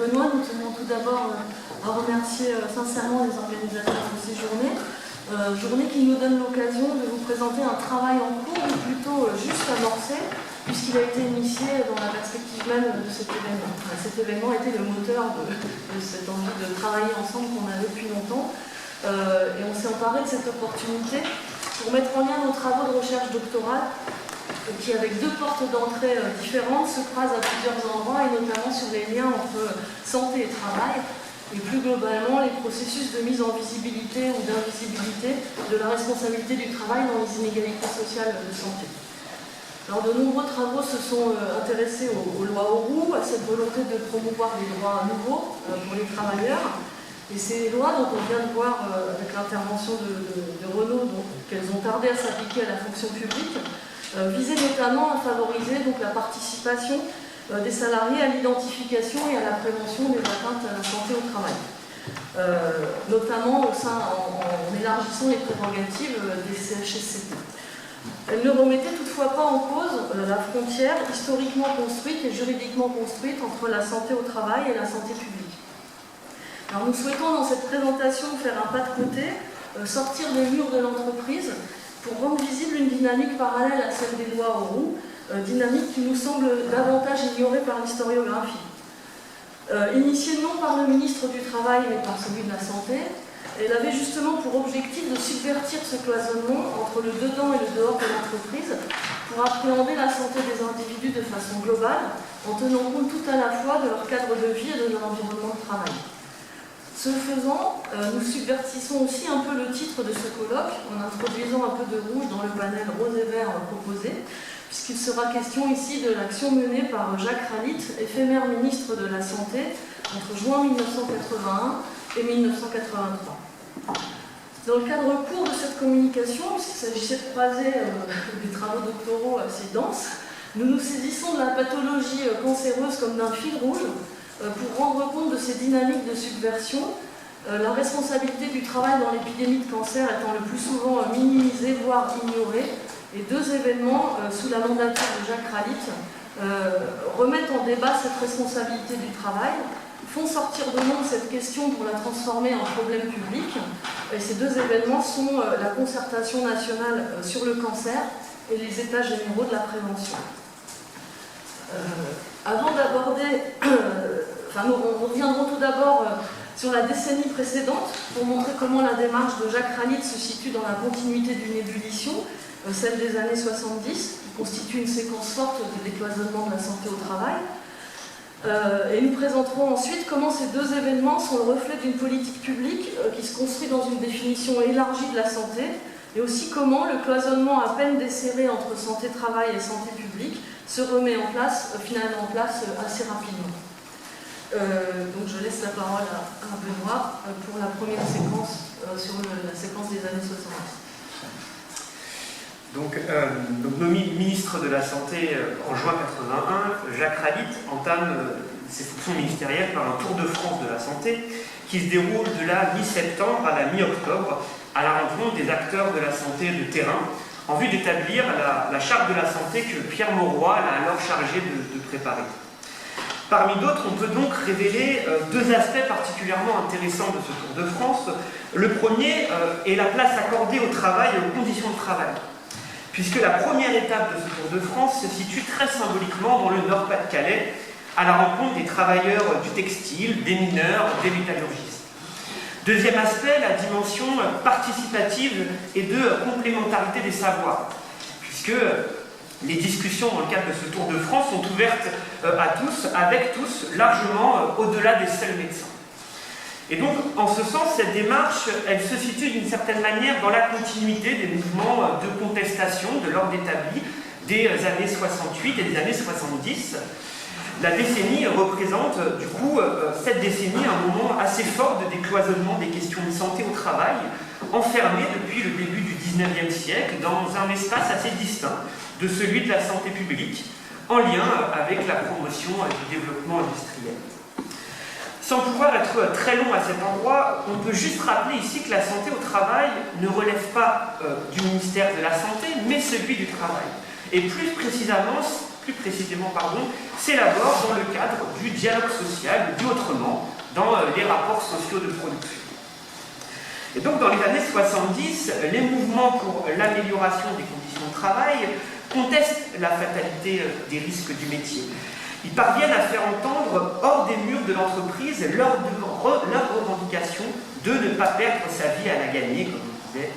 Benoît, nous tenons tout d'abord à remercier sincèrement les organisateurs de ces journées. Journée qui nous donne l'occasion de vous présenter un travail en cours, ou plutôt juste amorcé, puisqu'il a été initié dans la perspective même de cet événement. Cet événement était le moteur de cette envie de travailler ensemble qu'on avait depuis longtemps. Et on s'est emparé de cette opportunité pour mettre en lien nos travaux de recherche doctorale qui, avec deux portes d'entrée différentes, se croisent à plusieurs endroits, et notamment sur les liens entre santé et travail, et plus globalement les processus de mise en visibilité ou d'invisibilité de la responsabilité du travail dans les inégalités sociales de santé. Alors, de nombreux travaux se sont intéressés aux lois Auroux, à cette volonté de promouvoir des droits nouveaux pour les travailleurs. Et ces lois, dont on vient de voir avec l'intervention de Renaud, qu'elles ont tardé à s'appliquer à la fonction publique, visaient notamment à favoriser donc, la participation des salariés à l'identification et à la prévention des atteintes à la santé au travail, notamment en élargissant les prérogatives des CHSCT. Elle ne remettait toutefois pas en cause la frontière historiquement construite et juridiquement construite entre la santé au travail et la santé publique. Alors nous souhaitons dans cette présentation faire un pas de côté, sortir des murs de l'entreprise pour rendre visible une dynamique parallèle à celle des lois Auroux, dynamique qui nous semble davantage ignorée par l'historiographie. Initiée non par le ministre du Travail mais par celui de la Santé, elle avait justement pour objectif de subvertir ce cloisonnement entre le dedans et le dehors de l'entreprise pour appréhender la santé des individus de façon globale en tenant compte tout à la fois de leur cadre de vie et de leur environnement de travail. Ce faisant, nous subvertissons aussi un peu le titre de ce colloque en introduisant un peu de rouge dans le panel rose et vert proposé, puisqu'il sera question ici de l'action menée par Jacques Ralit, éphémère ministre de la Santé, entre juin 1981 et 1983. Dans le cadre court de cette communication, puisqu'il s'agissait de croiser des travaux doctoraux assez denses, nous nous saisissons de la pathologie cancéreuse comme d'un fil rouge pour rendre compte de ces dynamiques de subversion, la responsabilité du travail dans l'épidémie de cancer étant le plus souvent minimisée, voire ignorée, et deux événements sous la mandature de Jacques Ralit remettent en débat cette responsabilité du travail, font sortir de nous cette question pour la transformer en problème public. Et ces deux événements sont la concertation nationale sur le cancer et les états généraux de la prévention. Avant d'aborder, nous reviendrons tout d'abord sur la décennie précédente pour montrer comment la démarche de Jacques Ralit se situe dans la continuité d'une ébullition, celle des années 70, qui constitue une séquence forte de décloisonnement de la santé au travail. Et nous présenterons ensuite comment ces deux événements sont le reflet d'une politique publique qui se construit dans une définition élargie de la santé, et aussi comment le cloisonnement à peine desserré entre santé-travail et santé publique se remet finalement en place assez rapidement. Donc je laisse la parole à Benoît pour la première séquence sur la séquence des années 70. Donc nommé ministre de la Santé en juin 81, Jacques Ralit entame ses fonctions ministérielles par un tour de France de la santé qui se déroule de la mi-septembre à la mi-octobre à la rencontre des acteurs de la santé de terrain en vue d'établir la charte de la santé que Pierre Mauroy a alors chargé de préparer. Parmi d'autres, on peut donc révéler deux aspects particulièrement intéressants de ce Tour de France. Le premier est la place accordée au travail et aux conditions de travail, puisque la première étape de ce Tour de France se situe très symboliquement dans le Nord-Pas-de-Calais, à la rencontre des travailleurs du textile, des mineurs, des métallurgistes. Deuxième aspect, la dimension participative et de complémentarité des savoirs, puisque les discussions dans le cadre de ce Tour de France sont ouvertes à tous, avec tous, largement au-delà des seuls médecins. Et donc, en ce sens, cette démarche, elle se situe d'une certaine manière dans la continuité des mouvements de contestation de l'ordre établi des années 68 et des années 70. La décennie représente, du coup, cette décennie, un moment assez fort de décloisonnement des questions de santé au travail, enfermé depuis le début du XIXe siècle dans un espace assez distinct de celui de la santé publique, en lien avec la promotion du développement industriel. Sans pouvoir être très long à cet endroit, on peut juste rappeler ici que la santé au travail ne relève pas du ministère de la Santé, mais celui du Travail. Et plus précisément plus précisément, s'élabore dans le cadre du dialogue social, dit autrement, dans les rapports sociaux de production. Et donc, dans les années 70, les mouvements pour l'amélioration des conditions de travail contestent la fatalité des risques du métier. Ils parviennent à faire entendre hors des murs de l'entreprise leur revendication de ne pas perdre sa vie à la gagner, comme on disait.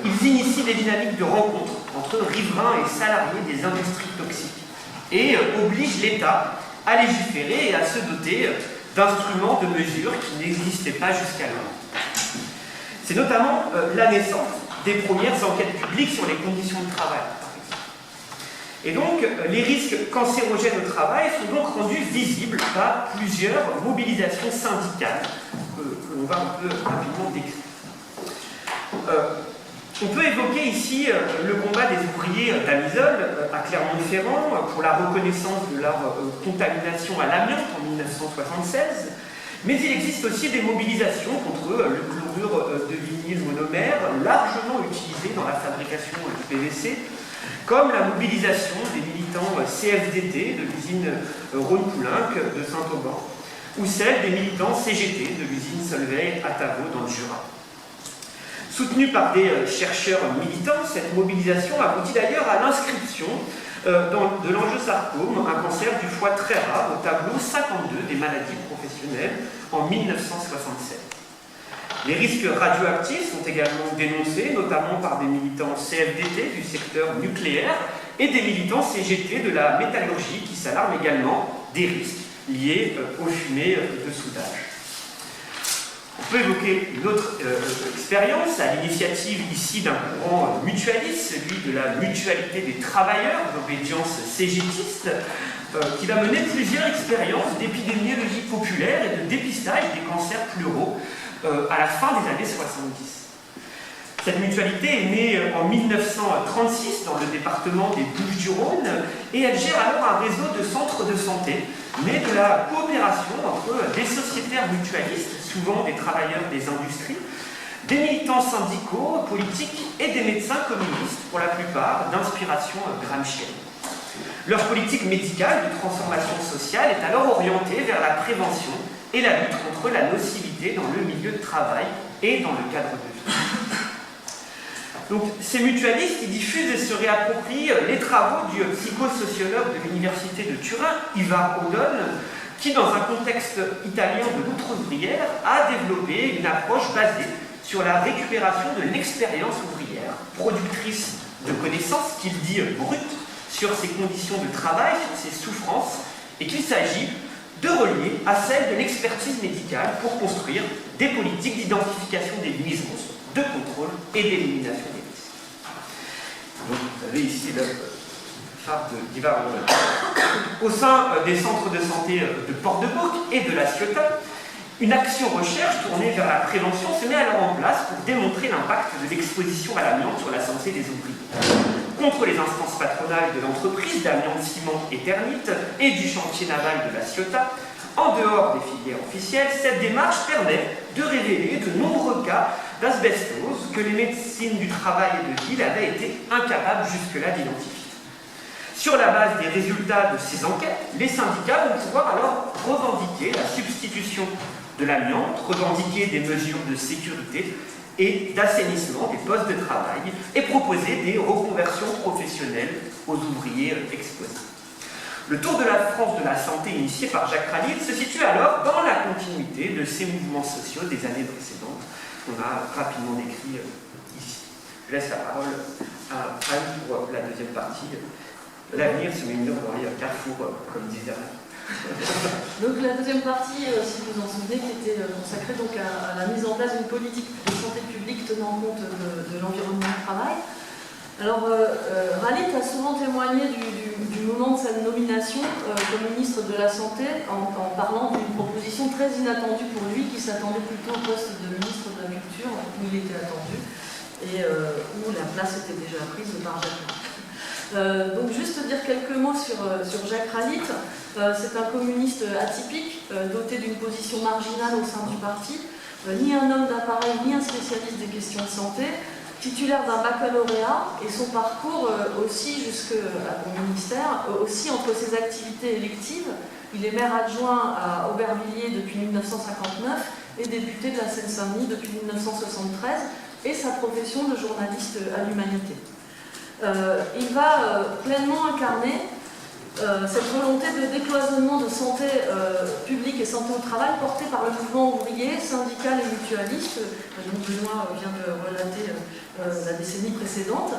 Ils initient des dynamiques de rencontre entre riverains et salariés des industries toxiques et obligent l'État à légiférer et à se doter d'instruments de mesure qui n'existaient pas jusqu'alors. C'est notamment la naissance des premières enquêtes publiques sur les conditions de travail. Et donc, les risques cancérogènes au travail sont donc rendus visibles par plusieurs mobilisations syndicales que l'on va un peu rapidement décrire. On peut évoquer ici le combat des ouvriers d'Amisole à Clermont-Ferrand pour la reconnaissance de leur contamination à l'amiante en 1976, mais il existe aussi des mobilisations contre le chlorure de vinyle monomère, largement utilisé dans la fabrication du PVC, comme la mobilisation des militants CFDT de l'usine Rhône-Poulenc de Saint-Auban, ou celle des militants CGT de l'usine Solvay à Tavaux dans le Jura. Soutenue par des chercheurs militants, cette mobilisation aboutit d'ailleurs à l'inscription de l'angiosarcome, un cancer du foie très rare, au tableau 52 des maladies professionnelles en 1967. Les risques radioactifs sont également dénoncés, notamment par des militants CFDT du secteur nucléaire et des militants CGT de la métallurgie qui s'alarment également des risques liés aux fumées de soudage. On peut évoquer une autre expérience à l'initiative ici d'un courant mutualiste, celui de la mutualité des travailleurs d'obédience cégétiste, qui va mener plusieurs expériences d'épidémiologie populaire et de dépistage des cancers pleuraux à la fin des années 70. Cette mutualité est née en 1936 dans le département des Bouches-du-Rhône et elle gère alors un réseau de centres de santé, né de la coopération entre des sociétaires mutualistes, souvent des travailleurs des industries, des militants syndicaux, politiques et des médecins communistes, pour la plupart d'inspiration gramscienne. Leur politique médicale de transformation sociale est alors orientée vers la prévention et la lutte contre la nocivité dans le milieu de travail et dans le cadre de vie. Donc, ces mutualistes, ils diffusent et se réapproprient les travaux du psychosociologue de l'université de Turin, Ivar Odone, qui, dans un contexte italien de lutte ouvrière, a développé une approche basée sur la récupération de l'expérience ouvrière, productrice de connaissances, qu'il dit brutes, sur ses conditions de travail, sur ses souffrances, et qu'il s'agit de relier à celle de l'expertise médicale pour construire des politiques d'identification des nuisances, de contrôle et d'élimination des risques. Donc, vous avez ici le charte d'Ivar Odone. Au sein des centres de santé de Porte-de-Bouc et de La Ciotat, une action recherche tournée vers la prévention se met alors en place pour démontrer l'impact de l'exposition à l'amiante sur la santé des ouvriers. Contre les instances patronales de l'entreprise d'amiante ciment et thermite et du chantier naval de La Ciotat, en dehors des filières officielles, cette démarche permet de révéler de nombreux cas d'asbestose que les médecines du travail et de ville avaient été incapables jusque-là d'identifier. Sur la base des résultats de ces enquêtes, les syndicats vont pouvoir alors revendiquer la substitution de l'amiante, revendiquer des mesures de sécurité et d'assainissement des postes de travail et proposer des reconversions professionnelles aux ouvriers exposés. Le Tour de la France de la santé initié par Jacques Ralil se situe alors dans la continuité de ces mouvements sociaux des années précédentes qu'on a rapidement décrits ici. Je laisse la parole à Anne pour la deuxième partie. L'avenir se murmure dans les carrefours, comme disait Alain. Donc la deuxième partie, si vous vous en souvenez, qui était consacrée donc à la mise en place d'une politique de santé publique tenant compte de l'environnement de travail. Alors, Ralil a souvent témoigné du moment de sa nomination comme ministre de la Santé en parlant d'une proposition très inattendue pour lui, qui s'attendait plutôt au poste de ministre de la Culture, où il était attendu, et où la place était déjà prise par Jacques Ralil. Donc juste dire quelques mots sur Jacques Ralil. C'est un communiste atypique, doté d'une position marginale au sein du parti, ni un homme d'appareil, ni un spécialiste des questions de santé. titulaire d'un baccalauréat, et son parcours aussi jusqu'à mon ministère, aussi entre ses activités électives. Il est maire adjoint à Aubervilliers depuis 1959 et député de la Seine-Saint-Denis depuis 1973, et sa profession de journaliste à l'Humanité. Il va pleinement incarner cette volonté de décloisonnement de santé publique et santé au travail portée par le mouvement ouvrier, syndical et mutualiste, dont Benoît vient de relater la décennie précédente.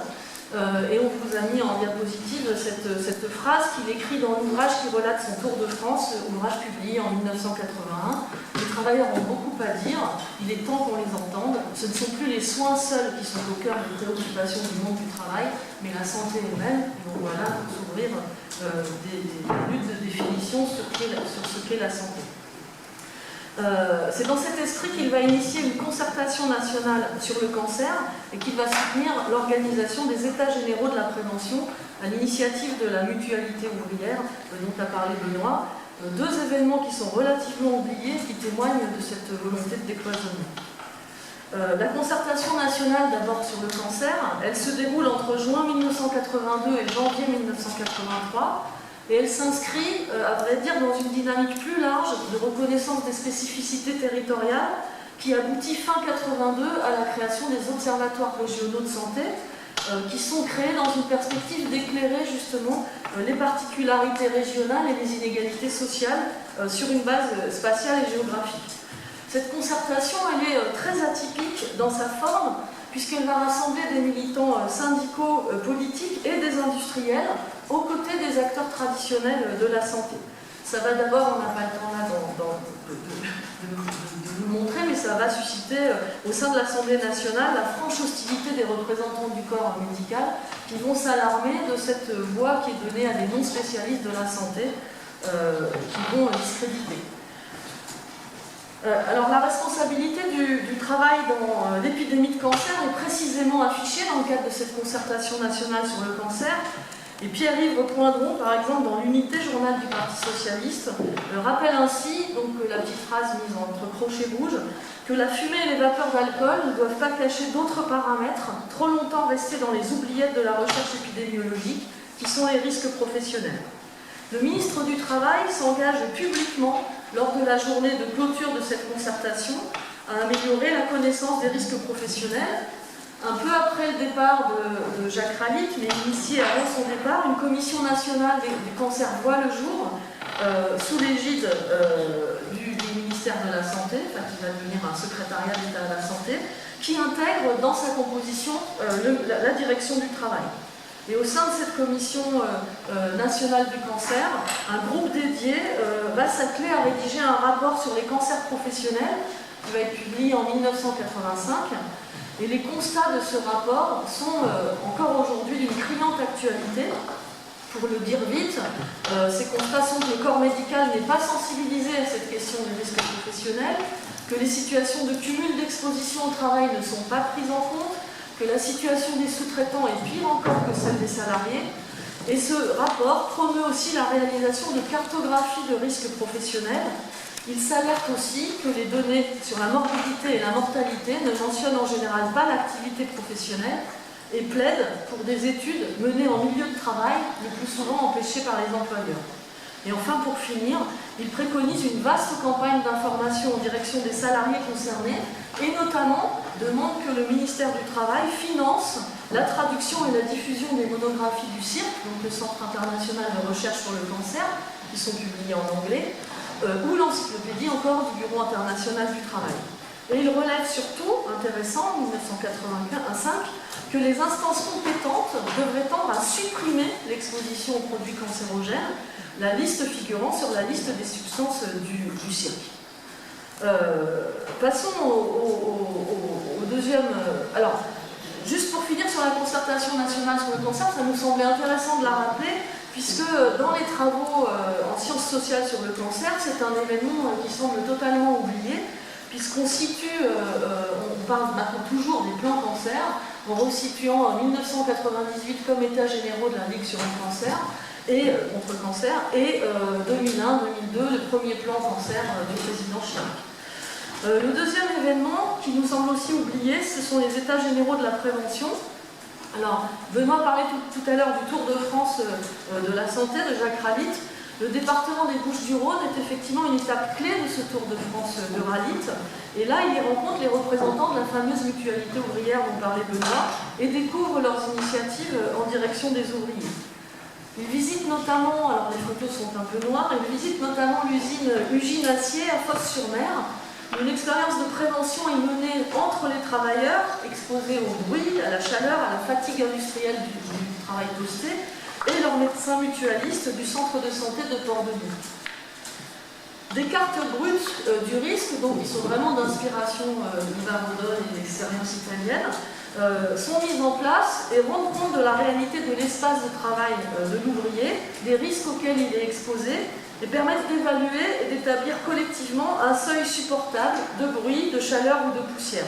Et on vous a mis en diapositive cette phrase qu'il écrit dans l'ouvrage qui relate son tour de France, ouvrage publié en 1981. Les travailleurs ont beaucoup à dire, il est temps qu'on les entende. Ce ne sont plus les soins seuls qui sont au cœur des préoccupations du monde du travail, mais la santé elle-même. Et donc voilà, pour s'ouvrir des luttes de définition sur ce qu'est la santé. C'est dans cet esprit qu'il va initier une concertation nationale sur le cancer et qu'il va soutenir l'organisation des États généraux de la prévention à l'initiative de la mutualité ouvrière dont a parlé Benoît. Deux événements qui sont relativement oubliés, qui témoignent de cette volonté de décloisonnement. La concertation nationale d'abord sur le cancer, elle se déroule entre juin 1982 et janvier 1983. Et elle s'inscrit, à vrai dire, dans une dynamique plus large de reconnaissance des spécificités territoriales qui aboutit fin 82 à la création des observatoires régionaux de santé qui sont créés dans une perspective d'éclairer justement les particularités régionales et les inégalités sociales sur une base spatiale et géographique. Cette concertation, elle est très atypique dans sa forme puisqu'elle va rassembler des militants syndicaux, politiques et des industriels aux côtés des acteurs traditionnels de la santé. Ça va d'abord, on n'a pas le temps là de vous montrer, mais ça va susciter au sein de l'Assemblée nationale la franche hostilité des représentants du corps médical qui vont s'alarmer de cette voix qui est donnée à des non-spécialistes de la santé qui vont discréditer. Alors la responsabilité du travail dans l'épidémie de cancer est précisément affichée dans le cadre de cette concertation nationale sur le cancer. Et Pierre-Yves Poindron, par exemple, dans l'unité journal du Parti Socialiste, rappelle ainsi, donc la petite phrase mise entre crochets rouges, que la fumée et les vapeurs d'alcool ne doivent pas cacher d'autres paramètres, trop longtemps restés dans les oubliettes de la recherche épidémiologique, qui sont les risques professionnels. Le ministre du Travail s'engage publiquement, lors de la journée de clôture de cette concertation, à améliorer la connaissance des risques professionnels. Un peu après le départ de Jacques Ralite, mais initié avant son départ, une commission nationale du cancer voit le jour, sous l'égide du ministère de la Santé, qui va devenir un secrétariat d'État à la Santé, qui intègre dans sa composition la direction du travail. Et au sein de cette commission nationale du cancer, un groupe dédié va s'atteler à rédiger un rapport sur les cancers professionnels qui va être publié en 1985. Et les constats de ce rapport sont encore aujourd'hui d'une criante actualité. Pour le dire vite, ces constats sont que le corps médical n'est pas sensibilisé à cette question des risques professionnels, que les situations de cumul d'exposition au travail ne sont pas prises en compte, que la situation des sous-traitants est pire encore que celle des salariés. Et ce rapport promeut aussi la réalisation de cartographies de risques professionnels. Il s'alerte aussi que les données sur la morbidité et la mortalité ne mentionnent en général pas l'activité professionnelle et plaide pour des études menées en milieu de travail, le plus souvent empêchées par les employeurs. Et enfin, pour finir, il préconise une vaste campagne d'information en direction des salariés concernés et notamment demande que le ministère du Travail finance la traduction et la diffusion des monographies du CIRC, donc le Centre international de recherche sur le cancer, qui sont publiées en anglais, ou l'encyclopédie encore du Bureau international du travail. Et il relève surtout, intéressant, en 1985, que les instances compétentes devraient tendre à supprimer l'exposition aux produits cancérogènes, la liste figurant sur la liste des substances du CIRC. Passons au deuxième... alors, juste pour finir sur la concertation nationale sur le cancer, ça nous semblait intéressant de la rappeler, puisque dans les travaux en sciences sociales sur le cancer, c'est un événement qui semble totalement oublié, puisqu'on situe, on parle maintenant toujours des plans cancer, en resituant en 1998 comme états généraux de la Ligue sur le cancer, et contre le cancer, et 2001-2002, le premier plan cancer du président Chirac. Le deuxième événement qui nous semble aussi oublié, ce sont les états généraux de la prévention. Alors, Benoît parlait tout à l'heure du Tour de France de la santé de Jacques Ralite. Le département des Bouches-du-Rhône est effectivement une étape clé de ce Tour de France de Ralite. Et là, il y rencontre les représentants de la fameuse mutualité ouvrière dont parlait Benoît et découvre leurs initiatives en direction des ouvriers. Il visite notamment, alors les photos sont un peu noires, il visite notamment l'usine Ugine Acier à Fos-sur-Mer. Une expérience de prévention est menée entre les travailleurs, exposés au bruit, à la chaleur, à la fatigue industrielle du travail posté, et leurs médecins mutualistes du centre de santé de Port-de-Bouc. Des cartes brutes du risque, donc qui sont vraiment d'inspiration Vivardone et d'expérience italienne, sont mises en place et rendent compte de la réalité de l'espace de travail de l'ouvrier, des risques auxquels il est exposé, et permettent d'évaluer et d'établir collectivement un seuil supportable de bruit, de chaleur ou de poussière.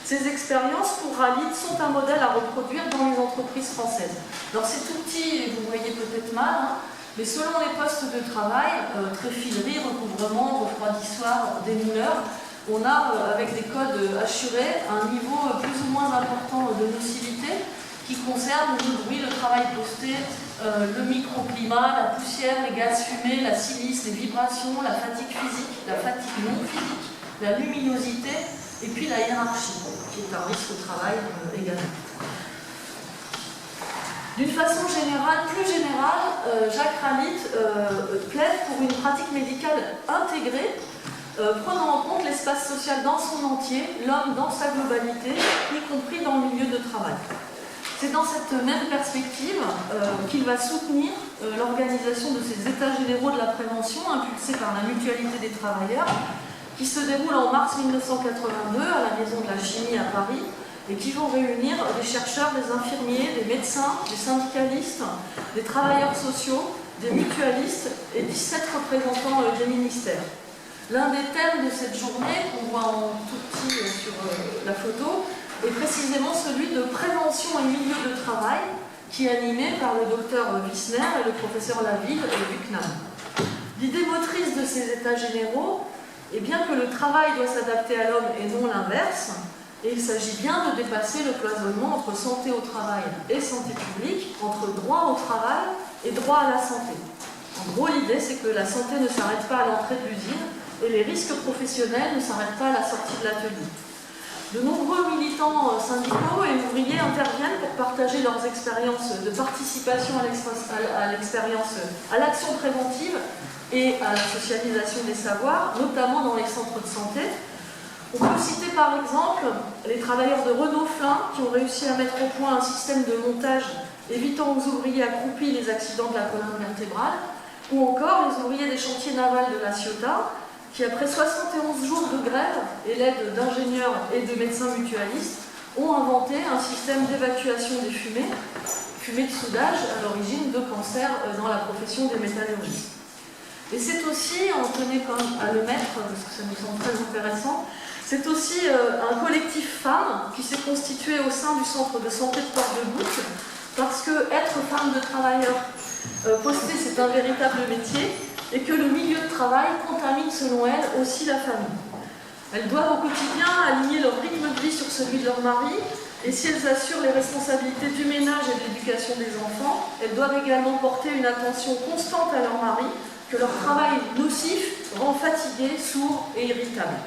Ces expériences, pour Ralite, sont un modèle à reproduire dans les entreprises françaises. Alors c'est tout petit, et vous voyez peut-être mal, mais selon les postes de travail, tréfilerie, recouvrement, refroidissoir, démouleur, on a, avec des codes assurés, un niveau plus ou moins important de nocivité qui concerne le bruit, le travail posté, le microclimat, la poussière, les gaz fumés, la silice, les vibrations, la fatigue physique, la fatigue non physique, la luminosité et puis la hiérarchie, qui est un risque au travail également. D'une façon générale, plus générale, Jacques Ralite plaide pour une pratique médicale intégrée, prenant en compte l'espace social dans son entier, l'homme dans sa globalité, y compris dans le milieu de travail. C'est dans cette même perspective qu'il va soutenir l'organisation de ces états généraux de la prévention impulsés par la mutualité des travailleurs qui se déroulent en mars 1982 à la Maison de la Chimie à Paris et qui vont réunir des chercheurs, des infirmiers, des médecins, des syndicalistes, des travailleurs sociaux, des mutualistes et 17 représentants des ministères. L'un des thèmes de cette journée, qu'on voit en tout petit sur la photo, est précisément celui de prévention et milieu de travail, qui est animé par le docteur Wissner et le professeur Laville du CNAM. L'idée motrice de ces états généraux est bien que le travail doit s'adapter à l'homme et non l'inverse, et il s'agit bien de dépasser le cloisonnement entre santé au travail et santé publique, entre droit au travail et droit à la santé. En gros, l'idée, c'est que la santé ne s'arrête pas à l'entrée de l'usine et les risques professionnels ne s'arrêtent pas à la sortie de l'atelier. De nombreux militants syndicaux et ouvriers interviennent pour partager leurs expériences de participation à l'action préventive et à la socialisation des savoirs, notamment dans les centres de santé. On peut citer par exemple les travailleurs de Renault-Flin qui ont réussi à mettre au point un système de montage évitant aux ouvriers accroupis les accidents de la colonne vertébrale, ou encore les ouvriers des chantiers navals de La Ciotat qui, après 71 jours de grève et l'aide d'ingénieurs et de médecins mutualistes, ont inventé un système d'évacuation des fumées de soudage à l'origine de cancers dans la profession des métallurgistes. Et c'est aussi, on tenait quand même à le mettre, parce que ça nous semble très intéressant, c'est aussi un collectif femmes qui s'est constitué au sein du centre de santé de Port-de-Bouc, parce que être femme de travailleur posté, c'est un véritable métier, et que le milieu de travail contamine selon elles aussi la famille. Elles doivent au quotidien aligner leur rythme de vie sur celui de leur mari, et si elles assurent les responsabilités du ménage et de l'éducation des enfants, elles doivent également porter une attention constante à leur mari, que leur travail nocif rend fatigués, sourds et irritables.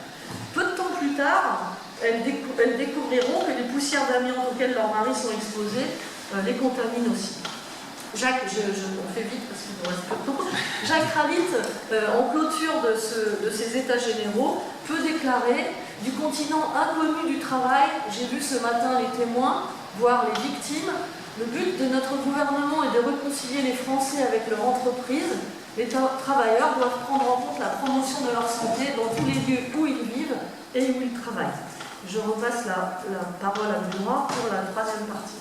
Peu de temps plus tard, elles découvriront que les poussières d'amiante auxquelles leurs maris sont exposés les contaminent aussi. Jacques, on fait vite parce qu'il nous reste peu de temps. Jacques Ralite, en clôture de ces états généraux, peut déclarer « Du continent inconnu du travail, j'ai vu ce matin les témoins, voire les victimes. Le but de notre gouvernement est de réconcilier les Français avec leur entreprise. Les travailleurs doivent prendre en compte la promotion de leur santé dans tous les lieux où ils vivent et où ils travaillent. » Je repasse la parole à Benoît pour la troisième partie.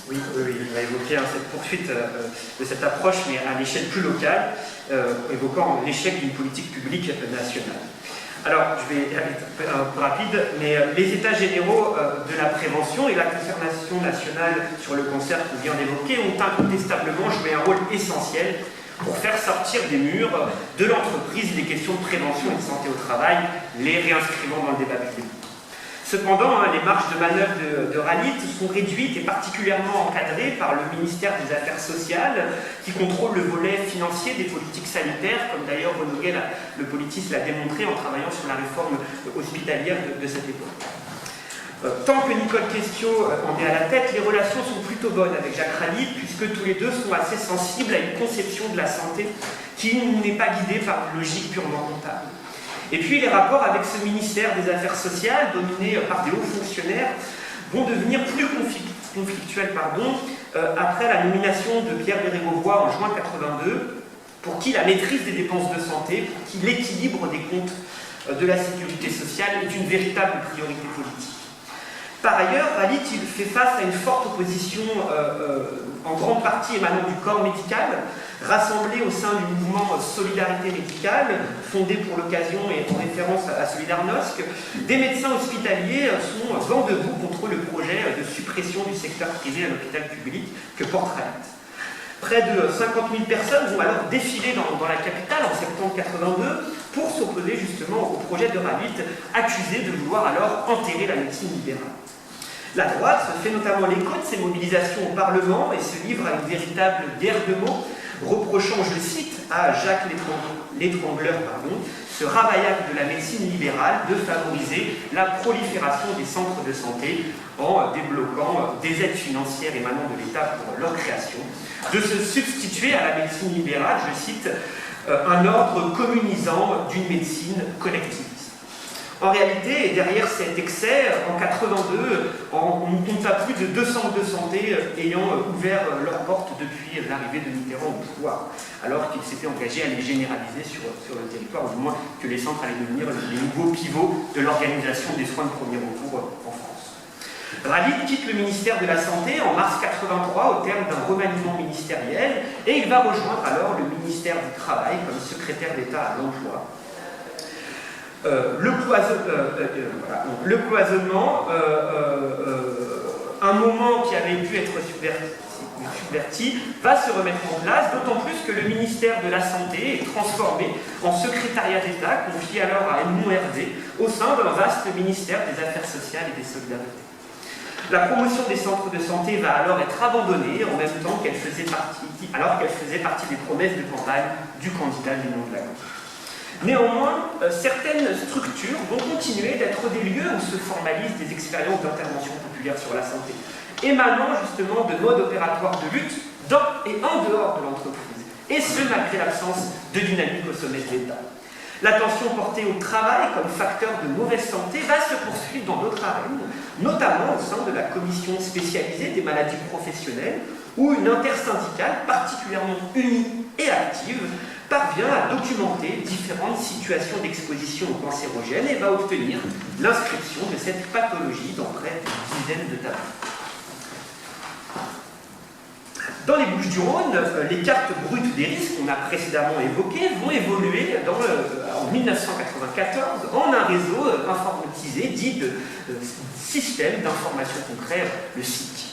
Oui, on a évoqué cette poursuite de cette approche, mais à l'échelle plus locale, évoquant l'échec d'une politique publique nationale. Alors, je vais être un peu rapide, mais les états généraux de la prévention et la concertation nationale sur le cancer qu'on vient d'évoquer ont incontestablement joué un rôle essentiel pour faire sortir des murs de l'entreprise les questions de prévention et de santé au travail, les réinscrivant dans le débat public. Cependant, les marges de manœuvre de Ralite sont réduites et particulièrement encadrées par le ministère des Affaires sociales, qui contrôle le volet financier des politiques sanitaires, comme d'ailleurs Renaud-Guay, le politiste, l'a démontré en travaillant sur la réforme hospitalière de cette époque. Tant que Nicole Questiot en est à la tête, les relations sont plutôt bonnes avec Jacques Ralite, puisque tous les deux sont assez sensibles à une conception de la santé qui n'est pas guidée par une logique purement comptable. Et puis les rapports avec ce ministère des Affaires sociales, dominé par des hauts fonctionnaires, vont devenir plus conflictuels après la nomination de Pierre Bérégovoy en juin 1982, pour qui la maîtrise des dépenses de santé, pour qui l'équilibre des comptes de la sécurité sociale est une véritable priorité politique. Par ailleurs, Ralite il fait face à une forte opposition en grande partie émanant du corps médical, rassemblé au sein du mouvement Solidarité médicale, fondé pour l'occasion et en référence à Solidarnosc. Des médecins hospitaliers sont vent debout contre le projet de suppression du secteur privé à l'hôpital public que porte Ralite. Près de 50 000 personnes vont alors défiler dans la capitale en septembre 1982 pour s'opposer justement au projet de Ralite, accusé de vouloir alors enterrer la médecine libérale. La droite fait notamment l'écho de ces mobilisations au Parlement et se livre à une véritable guerre de mots, reprochant, je cite, à Jacques Létrangleur, ce ravaillac de la médecine libérale de favoriser la prolifération des centres de santé en débloquant des aides financières émanant de l'État pour leur création, de se substituer à la médecine libérale, je cite, un ordre communisant d'une médecine collectiviste. En réalité, derrière cet excès, en 1982, on ne compte pas plus de 200 centres de santé ayant ouvert leurs portes depuis l'arrivée de Mitterrand au pouvoir, alors qu'il s'était engagé à les généraliser sur le territoire, ou du moins que les centres allaient devenir les nouveaux pivots de l'organisation des soins de premier recours en France. Ralite quitte le ministère de la Santé en mars 1983 au terme d'un remaniement ministériel et il va rejoindre alors le ministère du Travail comme secrétaire d'État à l'emploi. Le cloisonnement, un moment qui avait pu être subverti, va se remettre en place, d'autant plus que le ministère de la Santé est transformé en secrétariat d'État, confié alors à Edmond Hervé, au sein d'un vaste ministère des Affaires sociales et des Solidarités. La promotion des centres de santé va alors être abandonnée, en même temps qu'elle faisait partie des promesses de campagne du candidat du nom de la gauche. Néanmoins, certaines structures vont continuer d'être des lieux où se formalisent des expériences d'intervention populaire sur la santé, émanant justement de modes opératoires de lutte dans et en dehors de l'entreprise, et ce malgré l'absence de dynamique au sommet de l'État. L'attention portée au travail comme facteur de mauvaise santé va se poursuivre dans d'autres arènes, notamment au sein de la commission spécialisée des maladies professionnelles, où une intersyndicale particulièrement unie et active parvient à documenter différentes situations d'exposition aux cancérogènes et va obtenir l'inscription de cette pathologie dans près d'une dizaine de tableaux. Dans les Bouches-du-Rhône, les cartes brutes des risques qu'on a précédemment évoquées vont évoluer en 1994 en un réseau informatisé dit de système d'information concret, le SIC.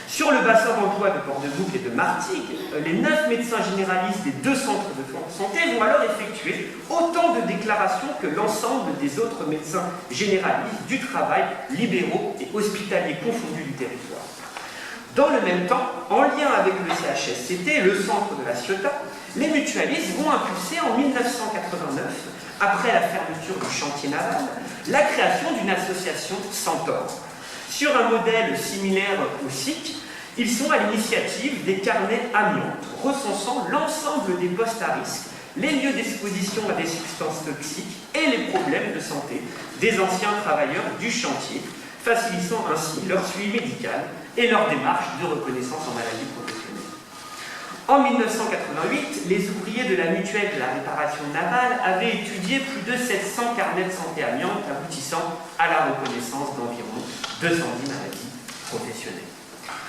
Sur le bassin d'emploi de Port-de-Bouc et de Martigues, les 9 médecins généralistes des 2 centres de santé vont alors effectuer autant de déclarations que l'ensemble des autres médecins généralistes du travail, libéraux et hospitaliers confondus du territoire. Dans le même temps, en lien avec le CHSCT, le centre de la Ciotat, les mutualistes vont impulser en 1989, après la fermeture du chantier naval, la création d'une association Centaure. Sur un modèle similaire au SIC, ils sont à l'initiative des carnets amiantes, recensant l'ensemble des postes à risque, les lieux d'exposition à des substances toxiques et les problèmes de santé des anciens travailleurs du chantier, facilitant ainsi leur suivi médical et leur démarche de reconnaissance en maladie professionnelle. En 1988, les ouvriers de la mutuelle de la réparation navale avaient étudié plus de 700 carnets de santé amiante aboutissant à la reconnaissance d'environ 210 maladies professionnelles.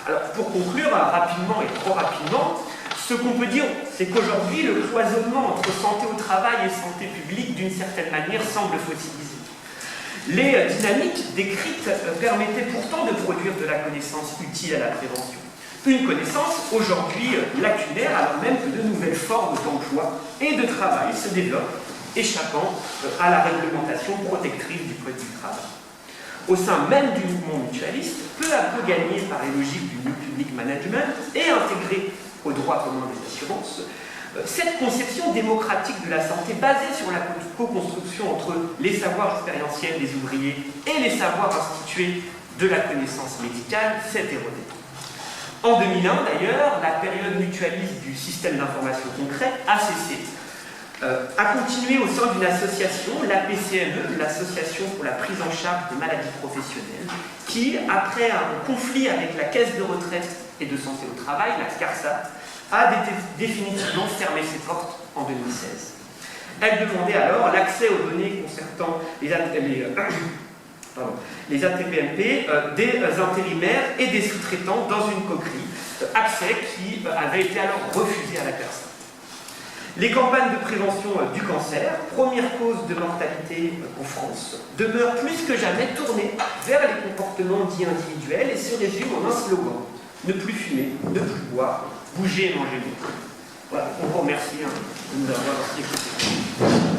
Alors, pour conclure rapidement et trop rapidement, ce qu'on peut dire, c'est qu'aujourd'hui, le cloisonnement entre santé au travail et santé publique, d'une certaine manière, semble fossilisé. Les dynamiques décrites permettaient pourtant de produire de la connaissance utile à la prévention. Une connaissance aujourd'hui lacunaire, alors même que de nouvelles formes d'emploi et de travail se développent, échappant à la réglementation protectrice du code du travail. Au sein même du mouvement mutualiste, peu à peu gagné par les logiques du New Public Management et intégré au droit commun des assurances, cette conception démocratique de la santé basée sur la co-construction entre les savoirs expérientiels des ouvriers et les savoirs institués de la connaissance médicale s'est érodée. En 2001 d'ailleurs, la période mutualiste du système d'information concret a cessé, a continué au sein d'une association, l'APCME, l'Association pour la prise en charge des maladies professionnelles, qui, après un conflit avec la Caisse de retraite et de santé au travail, la CARSAT, a définitivement fermé ses portes en 2016. Elle demandait alors l'accès aux données concertant les AT-PMP des intérimaires et des sous-traitants dans une coquerie, accès qui avait été alors refusé à la CARSAT. Les campagnes de prévention du cancer, première cause de mortalité en France, demeurent plus que jamais tournées vers les comportements dits individuels et se résument en un slogan: ne plus fumer, ne plus boire, bouger et manger mieux. Voilà, on vous remercie de nous avoir écoutés.